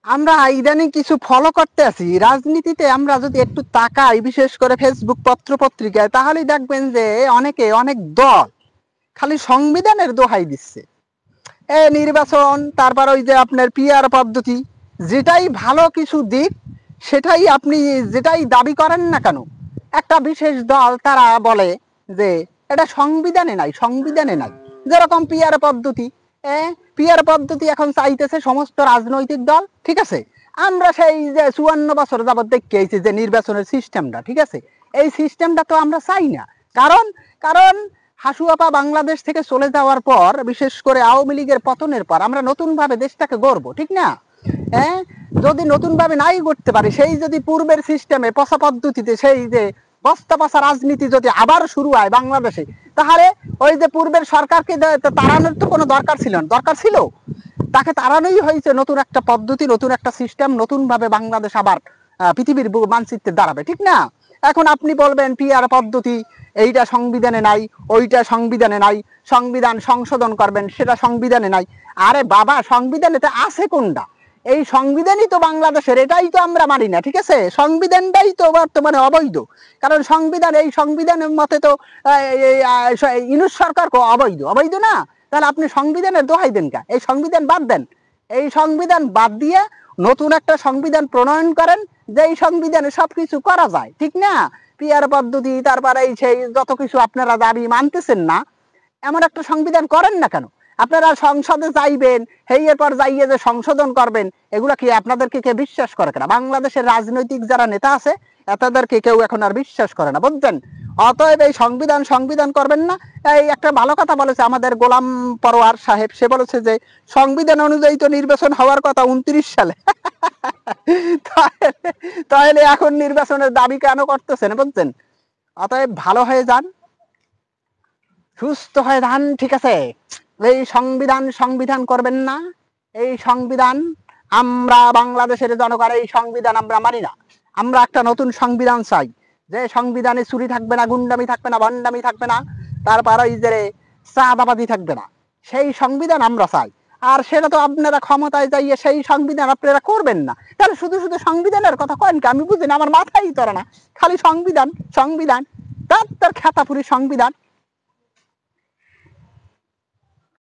আমরা ইদানিং কিছু ফলো করতে আছি রাজনীতিতে। আমরা যদি একটু তাকাই, বিশেষ করে ফেসবুক পত্র পত্রিকায়, তাহলেই দেখবেন যে অনেকে অনেক দল খালি সংবিধানের দোহাই দিচ্ছে। নির্বাচন, তারপর ওই যে আপনার পিআর পদ্ধতি, যেটাই ভালো কিছু দিক সেটাই আপনি যেটাই দাবি করেন না কেন, একটা বিশেষ দল তারা বলে যে এটা সংবিধানে নাই, সংবিধানে নাই। যেরকম পিআর পদ্ধতি, পিআর পদ্ধতি এখন চাইতেছে সমস্ত রাজনৈতিক দল, ঠিক আছে। আমরা সেই যে 54 বছর যাবত দেখেছি যে নির্বাচনের সিস্টেমটা, ঠিক আছে, এই সিস্টেমটা তো আমরা চাই না। কারণ কারণ হাসুয়াপা বাংলাদেশ থেকে চলে যাওয়ার পর, বিশেষ করে আওয়ামী লীগের পতনের পর, আমরা নতুন ভাবে দেশটাকে গড়বো, ঠিক না? হ্যাঁ, যদি নতুন ভাবে নাই করতে পারি, সেই যদি পূর্বের সিস্টেমে পচা পদ্ধতিতে সেই যে বস্তা পচা রাজনীতি যদি আবার শুরু হয় বাংলাদেশে, তাহলে ওই যে পূর্বের সরকারকে তাড়ানোর তো কোনো দরকার ছিল না। দরকার ছিল, তাকে তাড়ানোই হয়েছে। নতুন একটা পদ্ধতি, নতুন একটা সিস্টেম, নতুন ভাবে বাংলাদেশ আবার পৃথিবীর মানচিত্রে দাঁড়াবে, ঠিক না? এখন আপনি বলবেন পিআর পদ্ধতি এইটা সংবিধানে নাই, ওইটা সংবিধানে নাই, সংবিধান সংশোধন করবেন, সেটা সংবিধানে নাই। আরে বাবা, সংবিধানেতে আছে কোনটা? এই সংবিধানই তো বাংলাদেশের, এটাই তো আমরা মানি না, ঠিক আছে। সংবিধানটাই তো বর্তমানে অবৈধ। কারণ সংবিধান, এই সংবিধানের মতে তো ইউনূস সরকার অবৈধ, অবৈধ না? তাহলে আপনি সংবিধানের দোহাই দেন কা? এই সংবিধান বাদ দেন, এই সংবিধান বাদ দিয়ে নতুন একটা সংবিধান প্রণয়ন করেন, যে এই সংবিধানে সবকিছু করা যায়, ঠিক না? পিআর পদ্ধতি, তারপরে এই সেই যত কিছু আপনারা দাবি মানতেছেন না, এমন একটা সংবিধান করেন না কেন? আপনারা সংসদে যাইবেন, সেই এরপর যাইয়ে যে সংশোধন করবেন, এগুলা কি আপনাদেরকে কে বিশ্বাস করে কেনা? বাংলাদেশের রাজনৈতিক যারা নেতা আছে তাদেরকে কেউ এখন আর বিশ্বাস করে না, বুঝছেন? অতএব এই সংবিধান সংবিধান করবেন না। এই একটা ভালো কথা বলেছে আমাদের গোলাম পরোয়ার সাহেব, সে বলেছে যে সংবিধান অনুযায়ী তো নির্বাচন হওয়ার কথা 29 সালে। তাহলে তাহলে এখন নির্বাচনের দাবি কেন করতেছেন, বুঝছেন? অতএব ভালো হয়ে যান, সুস্থ হয়ে যান, ঠিক আছে। এই সংবিধান সংবিধান করবেন না। এই সংবিধান, আমরা বাংলাদেশের জনগণ এই সংবিধান আমরা মানি না। আমরা একটা নতুন সংবিধান চাই, যে সংবিধানে চুরি থাকবে না, গুন্ডামি থাকবে না, ভণ্ডামি থাকবে না, তারপর ওই যে চাঁদাবাজি থাকবে না। সেই সংবিধান আমরা চাই। আর সেটা তো আপনারা ক্ষমতায় যাইয়ে সেই সংবিধান আপনারা করবেন না। তাহলে শুধু শুধু সংবিধানের কথা কেন কি? আমি বুঝি না, আমার মাথায় ধরে না। খালি সংবিধান সংবিধান, তার খেতাপুরি সংবিধান।